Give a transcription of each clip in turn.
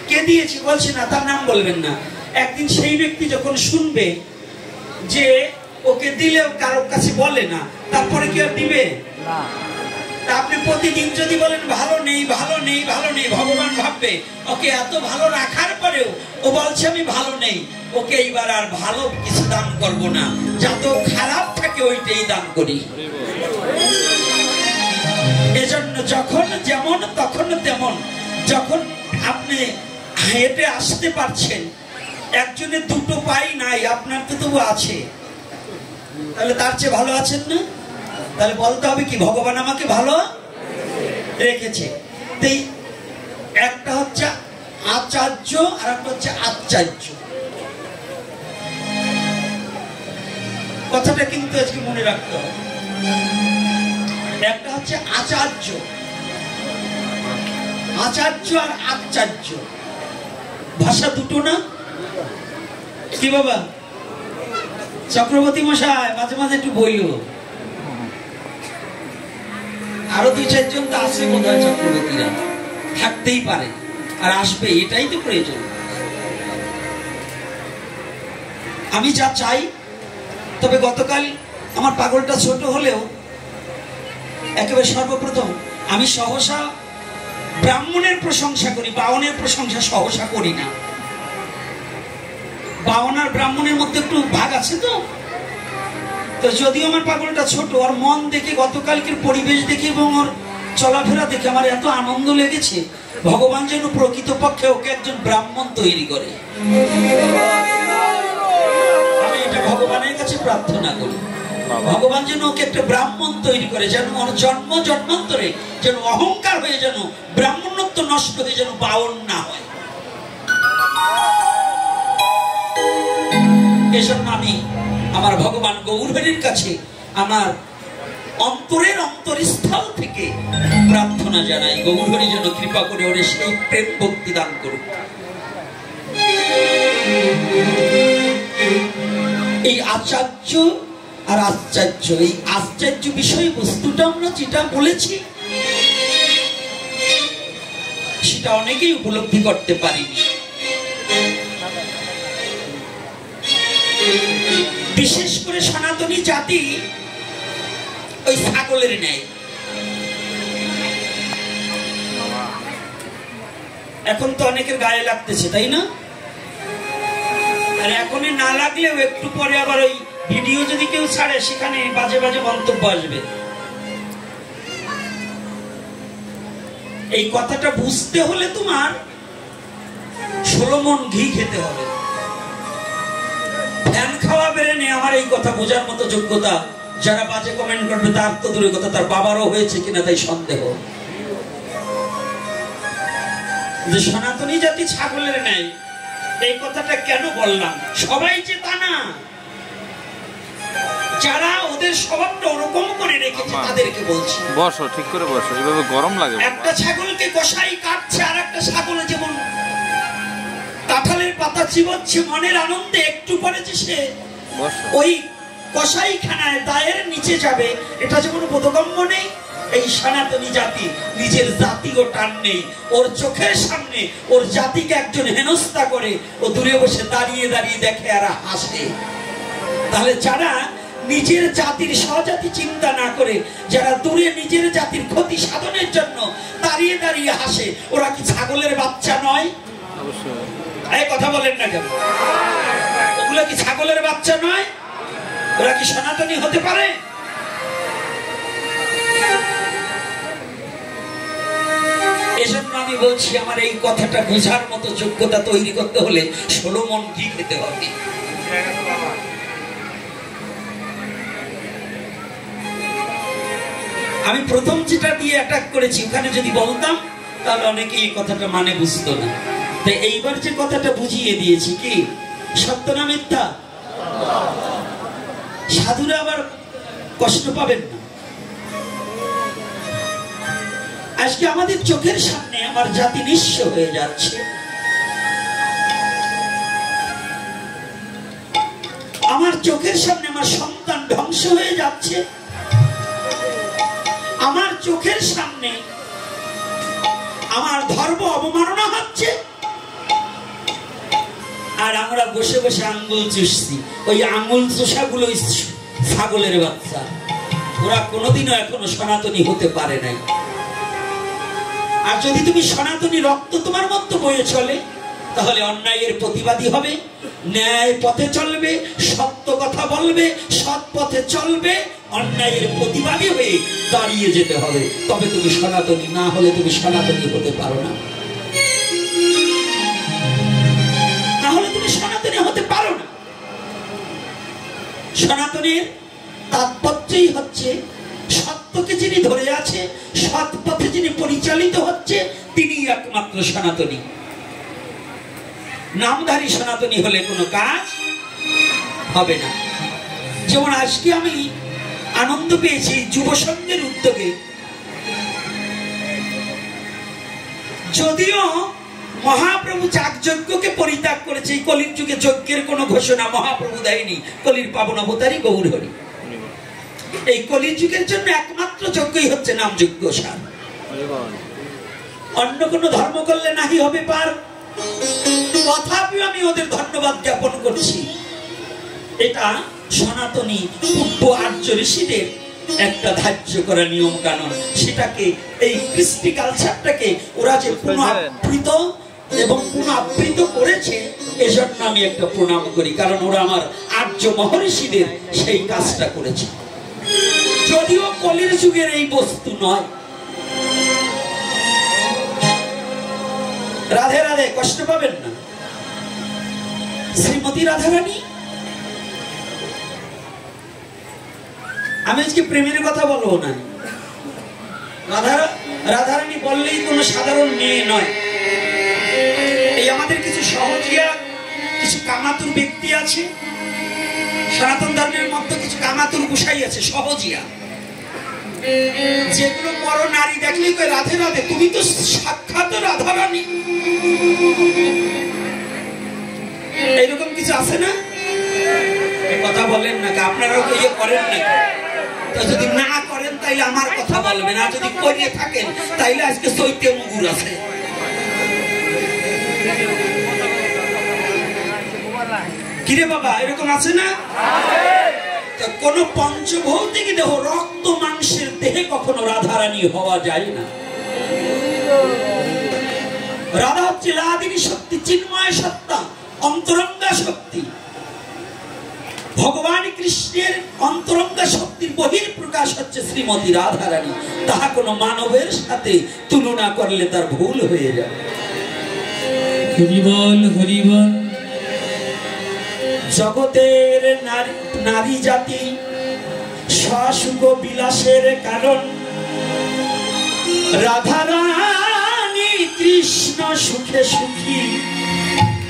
কে দিয়েছে বলছে না, তার নাম বলবেন না। একদিন সেই ব্যক্তি যখন শুনবে যে ওকে দিলেও কারোর কাছে বলে না, তারপরে কি আর দিবে? আপনি প্রতিদিন যদি বলেন ভালো নেই ভালো নেই ভালো নেই, ভগবান ভাববে ওকে এত ভালো রাখার পরেও ও বলছে আমি ভালো নেই, ওকে এইবার আর ভালো কিছু দান করব না, যত খারাপ থাকে ওইটাই দান করি। এজন্য যখন যেমন তখন তেমন। যখন আপনি হেঁটে আসতে পারছেন, একজনের দুটো পাই নাই, আপনার তো তবু আছে, তাহলে তার চেয়ে ভালো আছেন না? তাহলে বলতে হবে কি ভগবান আমাকে ভালো রেখেছে। একটা হচ্ছে আচার্য আর একটা হচ্ছে আচার্য। কথাটা কিন্তু আজকে মনে রাখতে হবে। একটা হচ্ছে আচার্য, আচার্য আর আচার্য ভাষা দুটো না? কি বাবা চক্রবর্তী মশাই মাঝে মাঝে একটু বইল, আরো 2-4 জন তো আছে বোধ হয়, চক্রবর্তীরা থাকতেই পারে আর আসবে, এটাই তো প্রয়োজন। আমি যা চাই, তবে গতকাল আমার পাগলটা ছোট হলেও একেবারে সর্বপ্রথম আমি সহসা ব্রাহ্মণের প্রশংসা করি, বাউনের প্রশংসা সহসা করি না। বাউন আর ব্রাহ্মণের মধ্যে একটু ভাগ আছে তো। যদিও আমার পাগলটা ছোট, আর মন দেখে, গতকালকের পরিবেশ দেখে এবং ওর চলাফেরা দেখে আমার এত আনন্দ লেগেছে, ভগবান যেন প্রকৃতপক্ষে ওকে একজন ব্রাহ্মণ তৈরি করে। আমি এটা ভগবানের কাছে প্রার্থনা করি, ভগবান যেন ওকে একটা ব্রাহ্মণ তৈরি করে, যেন ওর জন্ম জন্মান্তরে যেন অহংকার হয়ে যেন ব্রাহ্মণত্ব নষ্ট হয়ে যেন বাউন না হয়। এজন্য আমি আমার ভগবান গৌরহরির কাছে আমার অন্তরের অন্তরস্থল থেকে প্রার্থনা জানাই, গৌরহরি যেন কৃপা করে ওরে সেই প্রেম ভক্তি দান করুক। এই আচার্য আর আশ্চর্য, এই আশ্চর্য বিষয়বস্তুটা আমরা যেটা বলেছি সেটা অনেকেই উপলব্ধি করতে পারিনি। বিশেষ করে সনাতনী জাতি ওই ছাগলের ন্যায়। এখন তো অনেকের গায়ে লাগতেছে, তাই না? আর এখনই না লাগলেও একটু পরে আবার ওই ভিডিও যদি কেউ ছাড়ে সেখানে বাজে বাজে মন্তব্য আসবে। এই কথাটা বুঝতে হলে তোমার 16 মণ ঘি খেতে হবে। ধ্যান খাওয়া বেড়ে নেই আমার এই কথা বোঝার মতো যোগ্যতা যারা বাজে কমেন্ট করবে তার তো দূরের কথা, তার বাবারও হয়েছে কিনা তাই সন্দেহ। যে সনাতনী জাতি ছাগলের ন্যায়, এই কথাটা কেন বললাম? সবাই যে তা না, যারা ওদের স্বভাবটা ওরকম করে রেখেছে তাদেরকে বলছি। বসো, ঠিক করে বসো, এইভাবে গরম লাগে। একটা ছাগলকে কষাই কাটছে, আর একটা ছাগল যেমন কাঁঠালের পাতা চিবোচ্ছে মনের আনন্দে, একটু পরে যে সে ওই কষাই খানায় দায়ের নিচে যাবে, এটা যেমন বোধগম্য নেই। এই সনাতনী জাতি নিজের জাতিও টান নেই, ওর চোখের সামনে ওর জাতিকে একজন হেনস্থা করে ও দূরে বসে দাঁড়িয়ে দাঁড়িয়ে দেখে আর হাসে। তাহলে যারা নিজের জাতির স্বজাতি চিন্তা না করে, যারা দূরে নিজের জাতির ক্ষতি সাধনের জন্য দাঁড়িয়ে দাঁড়িয়ে হাসে, ওরা কি ছাগলের বাচ্চা নয়? এই কথা বলেন না কেন? ওগুলো কি ছাগলের বাচ্চা নয়? ওরা কি সনাতনী হতে পারে? এজন্য আমি বলছি, আমার এই কথাটা বোঝার মতো যোগ্যতা তৈরি করতে হলে 16 মণ ঘি খেতে হবে। আমি প্রথম যেটা দিয়ে অ্যাটাক করেছি, ওখানে যদি বলতাম তাহলে অনেকে এই কথাটা মানে বুঝতো না। তাই এইবার যে কথাটা বুঝিয়ে দিয়েছি, কি সত্য না মিথ্যা? সাধুরা আবার কষ্ট পাবেন না। আজকে আমাদের চোখের সামনে আমার জাতি নিঃস্ব হয়ে যাচ্ছে, আমার চোখের সামনে আমার সন্তান ধ্বংস হয়ে যাচ্ছে, আমার চোখের সামনে আমার ধর্ম অবমাননা হচ্ছে, আর আমরা বসে বসে আঙ্গুল চুষছি। ওই আঙ্গুল চুষাগুলো ছাগলের বাচ্চা, ওরা কোনোদিনও এখনো সনাতনী হতে পারে নাই। আর যদি তুমি সনাতনী রক্ত তোমার মধ্যে বয়ে চলে, তাহলে অন্যায়ের প্রতিবাদী হবে, ন্যায় পথে চলবে, সত্য কথা বলবে, সৎ পথে চলবে, অন্যায়ের প্রতিবাদী হয়ে দাঁড়িয়ে যেতে হবে। তবে তুমি সনাতনী, না হলে তুমি সনাতনী হতে পারো না। না হলে তুমি সনাতনী হতে পারো না। সনাতনের তাৎপর্যই হচ্ছে সত্যকে যিনি ধরে আছে, সৎ পথে যিনি পরিচালিত হচ্ছে, তিনি একমাত্র সনাতনী। নামধারী সনাতনী হলে কোনো কাজ হবে না। যেমন আজকে আমি আনন্দ পেয়েছি যুব সংঘের উদ্যোগে, যদিও মহাপ্রভু যাগযজ্ঞকে পরিত্যাগ করেছে, এই কলির যুগে যজ্ঞের কোনো ঘোষণা মহাপ্রভু দেয়নি। কলির পাবন অবতারী গৌর হরি। এই কলির যুগের জন্য একমাত্র যজ্ঞই হচ্ছে নাম যজ্ঞ সার। অন্য কোন ধর্ম করলে নাহি হবে পার। তথাপিও আমি ওদের ধন্যবাদ জ্ঞাপন করছি। এটা সনাতনী পূর্ব আর্য ঋষিদের একটা ধার্য করা নিয়ম কানুন। সেটাকে, এই কৃষ্টি কালচারটাকে ওরা যে পুনরাবৃত এবং পুনরাবৃত করেছে, এজন্য আমি একটা প্রণাম করি। কারণ ওরা আমার আর্য মহর্ষিদের সেই কাজটা করেছে। যদিও কলির যুগের এই বস্তু নয়। রাধে রাধে, কষ্ট পাবেন না। শ্রীমতী রাধারানী, আমি আজকে প্রেমের কথা বলবো না। রাধারানী বললেই কোনো সাধারণ মেয়ে নয়। এই আমাদের কিছু সহজিয়া, কিছু কামাতুর ব্যক্তি আছে, সনাতন ধর্মের মধ্যে কিছু কামাতুর গোসাই আছে, সহজিয়া, যেগুলো বড় নারী দেখলেই কয় রাধে রাধে, তুমি তো সাক্ষাৎ রাধারানী। এইরকম কিছু আছে না? কথা বলেন না, আপনারাও ইয়ে করেন না? তো যদি না করেন তাইলে আমার কথা বলবেন, আর যদি করে থাকেন তাইলে আজকে চৈতে মুগুর আছে। কিরে বাবা, এরকম আছে না? কোন পঞ্চভৌতিক দেহ, রক্ত মাংসের দেহে কখনো রাধারানী হওয়া যায় না। রাধা হচ্ছে লাদিনী শক্তি, চিন্ময় সত্তা, অন্তরঙ্গা শক্তি। ভগবান কৃষ্ণের অন্তরঙ্গা শক্তির বহির প্রকাশ হচ্ছে শ্রীমতী রাধারানী। তাহা কোনো মানবের সাথে তুলনা করলে তার ভুল হয়ে যাবে। হরিবল হরিবল। জগতের নারী জাতি সুখ বিলাসের কারণ, রাধারানী কৃষ্ণ সুখে সুখী,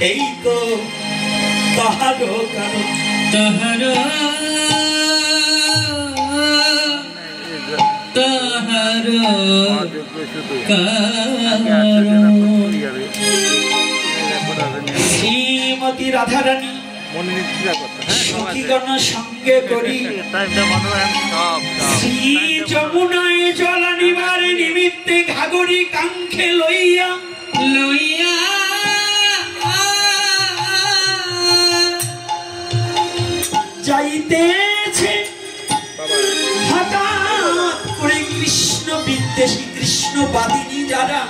এই তো তাহার কারণ। তাহার তাহার শ্রীমতী রাধারানী সখীগণ সঙ্গে করি শ্রী যমুনায় জল আনিবার নিমিত্তে ঘাগরি কাঙ্ক্ষে লইয়া লইয়া যাইতেছে। হঠাৎ করে কৃষ্ণ বিদ্বেষী, কৃষ্ণবাদিনী যারা,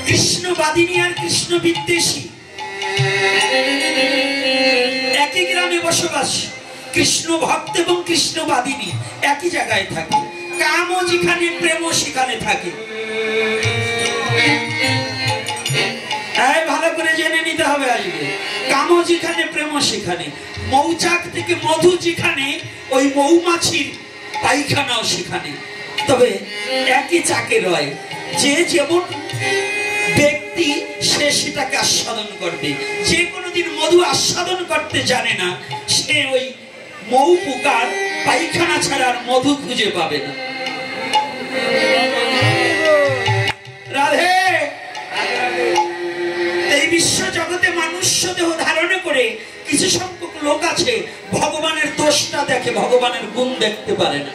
কৃষ্ণবাদিনী আর কৃষ্ণ বিদ্বেষী একই গ্রামে বসবাস। কৃষ্ণ ভক্ত এবং কৃষ্ণবাদিনী একই জায়গায় থাকে। কামও যেখানে, প্রেমও সেখানে থাকে। ভালো করে জেনে নিতে হবে আজকে। কামও যেখানে, প্রেমও সেখানে। মৌচাক থেকে মধু যেখানে, ওই মৌমাছির পায়খানাও সেখানে। তবে একই চাকে রয়। যে যেমন ব্যক্তি সে সেটাকে আস্বাদন করবে। যে কোনোদিন মধু আস্বাদন করতে জানে না, সে ওই মৌ পোকার পায়খানা ছাড়া আর মধু খুঁজে পাবে না। রাধে। এই বিশ্ব জগতে মনুষ্য দেহ ধারণ করে কিছু সংখ্যক লোক আছে, ভগবানের দোষটা দেখে, ভগবানের গুণ দেখতে পারে না।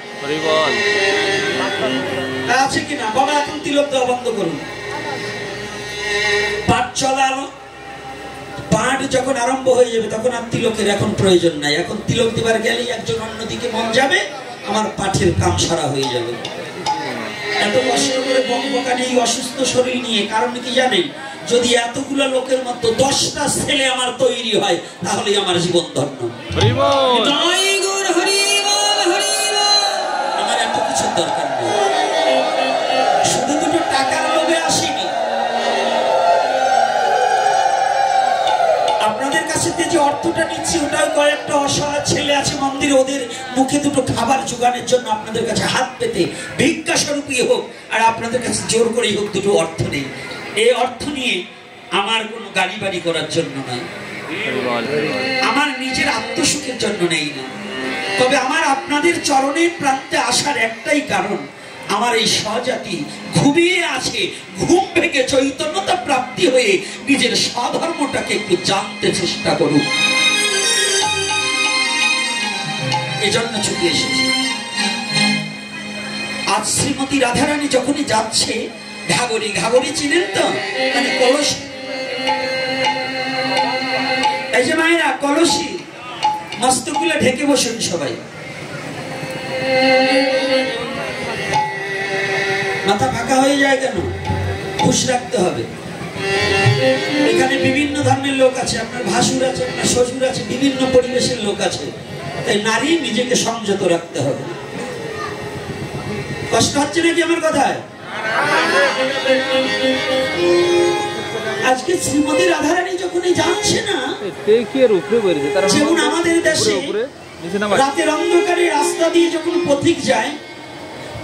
আছে কিনা? বাবা এখন তিলক দেওয়া বন্ধ করুন। পাঠ চলালো, যখন আরম্ভ হয়ে যাবে তখন আর তিলকের এখন প্রয়োজন নাই। এখন তিলক দিবার গেলেই একজন অন্যদিকে মন যাবে, আমার পাঠের কাম সারা হয়ে যাবে। এত কষ্ট করে বকবকানি এই অসুস্থ শরীর নিয়ে, কারণ কি জানেন? যদি এতগুলো লোকের মধ্যে 10টা ছেলে আমার তৈরি হয় তাহলে আমার জীবন ধন্য। আমার এত কিছু দরকার নেই, শুধু দুটো টাকার লোভে আসিনি। আপনাদের কাছে যে অর্থটা নিচ্ছি ওটাও কয়েকটা অসহায় ছেলে আছে মন্দিরে, ওদের মুখে দুটো খাবার জোগানোর জন্য আপনাদের কাছে হাত পেতে ভিক্ষা স্বরূপই হোক আর আপনাদের কাছে জোর করেই হোক দুটো অর্থ নেই। এই অর্থ নিয়ে আমার কোনো গাড়ি বাড়ি করার জন্য নয়, আমার নিজের আত্মসুখের জন্য নেই না। তবে আমার আপনাদের চরণের প্রান্তে আসার একটাই কারণ, আমার এই স্বজাতি ঘুমিয়ে আছে, ঘুম ভেঙে চৈতন্যতা প্রাপ্তি হয়ে নিজের স্বধর্মটাকে একটু জানতে চেষ্টা করুন, এজন্য ছুটে এসেছি। আজ শ্রীমতী রাধারানী যখনই যাচ্ছে ঘাগরি, ঘাগরি চিনেন তো, মানে কলসি, এই যে মায়েরা কলসি মস্তকগুলো ঢেকে বসুন সবাই, মাথা ফাঁকা হয়ে যায় কেন? খুশ রাখতে হবে। এখানে বিভিন্ন ধর্মের লোক আছে, আপনার ভাসুর আছে, আপনার শ্বশুর আছে, বিভিন্ন পরিবেশের লোক আছে, তাই নারী নিজেকে সংযত রাখতে হবে। কষ্ট হচ্ছে নাকি আমার কথায়? আজকে শ্রীমতী রাধারানী যখনই যাচ্ছে না, যেমন আমাদের দেশে রাতের অন্ধকারে রাস্তা দিয়ে যখন পথিক যায়,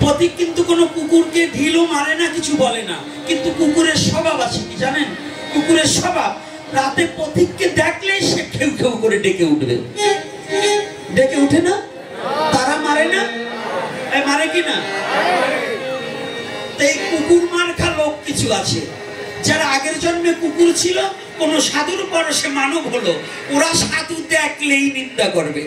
পথিক কিন্তু কোনো কুকুরকে ঢিলও মারে না, কিছু বলে না, কিন্তু কুকুরের স্বভাব আছে কি জানেন? কুকুরের স্বভাব রাতে পথিককে দেখলেই সে খেউ খেউ করে ডেকে উঠবে। ডেকে উঠে না? তারা মারে না? মারে কি না? এই কুকুর মার্কা লোক কিছু আছে, যারা আগের জন্মে কুকুর ছিল, কোন সাধুর পর সে মানব হলো, ওরা সাধু দেখলেই নিন্দা করবে।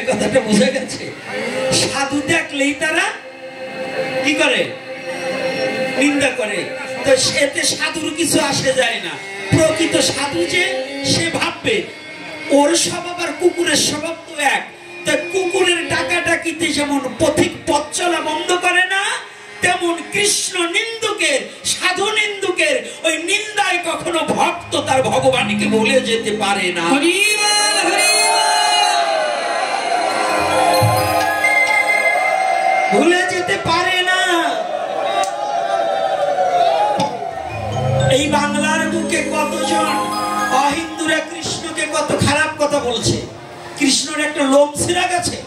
কথাটা বুঝে গেছে? সাধু দেখলেই তারা কি করে? নিন্দা করে। তো সেতে সাধুর কিছু আসে যায় না। প্রকৃত সাধু যে সে ভাববে ওর স্বভাব আর কুকুরের স্বভাব তো এক। তা কুকুরের ডাকাডাকিতে যেমন পথিক পথ চলা বন্ধ করে না, তেমন কৃষ্ণ নিন্দুকের, সাধু নিন্দুকের ওই নিন্দায় কখনো ভক্ত তার ভগবানকে ভুলে যেতে পারে না। ভুলে যেতে পারে না। এই বাংলার বুকে কতজন অহিন্দুরা কৃষ্ণকে কত খারাপ কথা বলছে। কৃষ্ণের একটা লোম ছিঁড়া গেছে?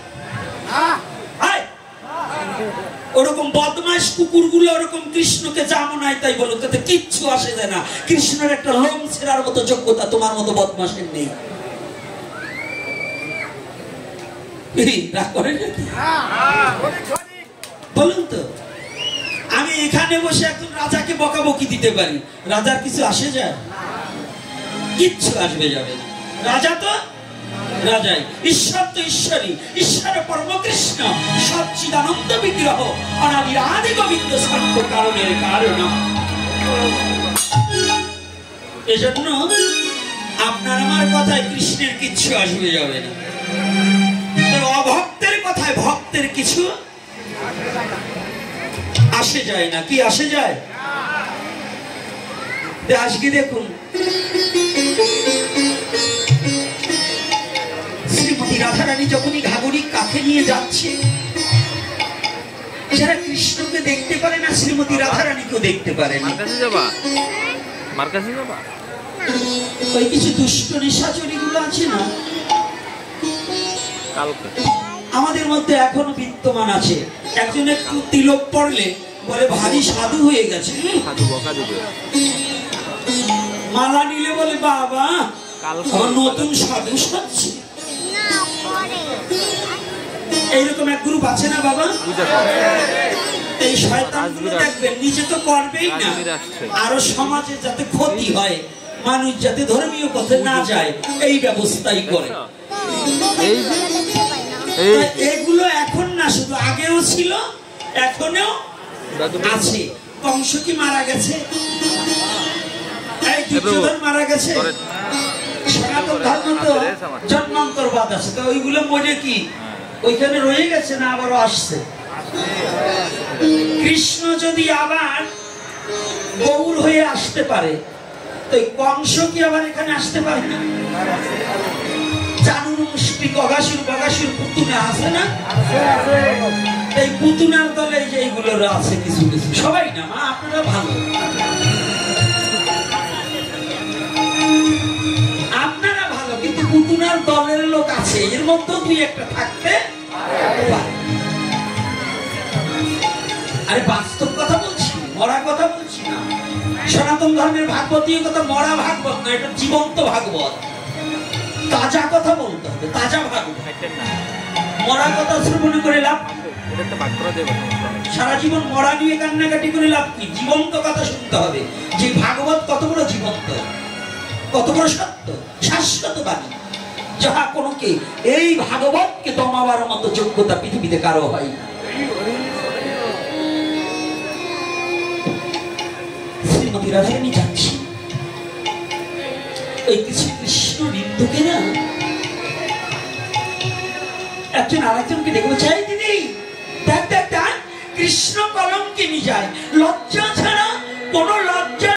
ওরকম বদমাশ কুকুরগুলো ওরকম কৃষ্ণকে জানো নাই তাই বলো, তাতে কিচ্ছু আসে যায় না। কৃষ্ণের একটা লোম ছেঁড়ার মতো যোগ্যতা তোমার মতো বদমাশের নেই। বলুন তো, আমি এখানে বসে একজন রাজাকে বকাবকি দিতে পারি, রাজার কিছু আসে যায়? কিচ্ছু আসবে যাবে না। রাজা তো রাজাই, ঈশ্বর তো ঈশ্বরই, ঈশ্বর পরম কৃষ্ণ, সচ্চিদানন্দ বিগ্রহ, অনাদির আদি গোবিন্দ, সর্ব কারণের কারণ। এজন্য আপনার আমার কথায় কৃষ্ণের কিচ্ছু আসবে যাবে না। অভক্তের কথায় ভক্তের কিছু আসে যায় না। কি আসে যায়? আজকে দেখুন শ্রীমতী রাধারানী যখনই ঘাগরি কাঁধে নিয়ে যাচ্ছে, যারা কৃষ্ণকে দেখতে পারে না শ্রীমতী রাধারানীকেও দেখতে পারে না। ওই কিছু দুষ্ট নিশাচরী গুলো আছে না আমাদের মধ্যে এখনো বিদ্যমান আছে। একজন একটু তিলক পড়লে বলে ভারী সাধু হয়ে গেছে, মালা নিলে বলে বাবা নতুন সাধু সাজছে। এইরকম এক গ্রুপ আছে না বাবা? এই শয়তানগুলো দেখবেন নিজে তো করবেই না, আরো সমাজে যাতে ক্ষতি হয়, মানুষ যাতে ধর্মীয় পথে না যায়, এই ব্যবস্থাই করে। এগুলো এখন না, শুধু আগেও ছিল, এখনো আছে। কংস কি মারা গেছে? দুর্যোধন মারা গেছে, সনাতন ধর্ম তো জন্মান্তরবাদ আছে, তো ওইগুলো মরে কি ওইখানে রয়ে গেছে না আবারও আসছে? কৃষ্ণ যদি আবার গৌর হয়ে আসতে পারে, তো কংস কি আবার এখানে আসতে পারে না? চানুর মুষ্টিক অগাসুর বগাসুর পুতুনা আছে না? এই পুতুনার দলে যে এইগুলো আছে কিছু কিছু, সবাই না মা, আপনারা ভালো, আপনারা ভালো, কিন্তু পুতুনার দলের লোক আছে, এর মধ্যে দুই একটা থাকতে পারে। আরে বাস্তব কথা বলছি, মরা কথা বলছি না। সনাতন ধর্মের ভাগবতীয় কথা মরা ভাগবত না, এটা জীবন্ত ভাগবত। তাজা কথা বলতে হবে, তাজা ভাগবত। মরা কথা শ্রবণ করে লাভ, সারা জীবন মরা নিয়ে কান্নাকাটি করে লাভ কি? জীবন্ত কথা শুনতে হবে, যে ভাগবত কত বড় জীবন্ত, কত বড় সত্য, শাশ্বত বাণী, যাহা কোনো কে এই ভাগবতকে দমাবার মতো যোগ্যতা পৃথিবীতে কারো হয় না। শ্রীমতী রাধারানী যাচ্ছি, এই কিছু কৃষ্ণ বিন্দুকে না একজন আরেকজনকে দেখবো, চাই দিদি দেখ দেখ দেখ, কৃষ্ণ কলঙ্কিনী যায়, লজ্জা ছাড়া কোন লজ্জা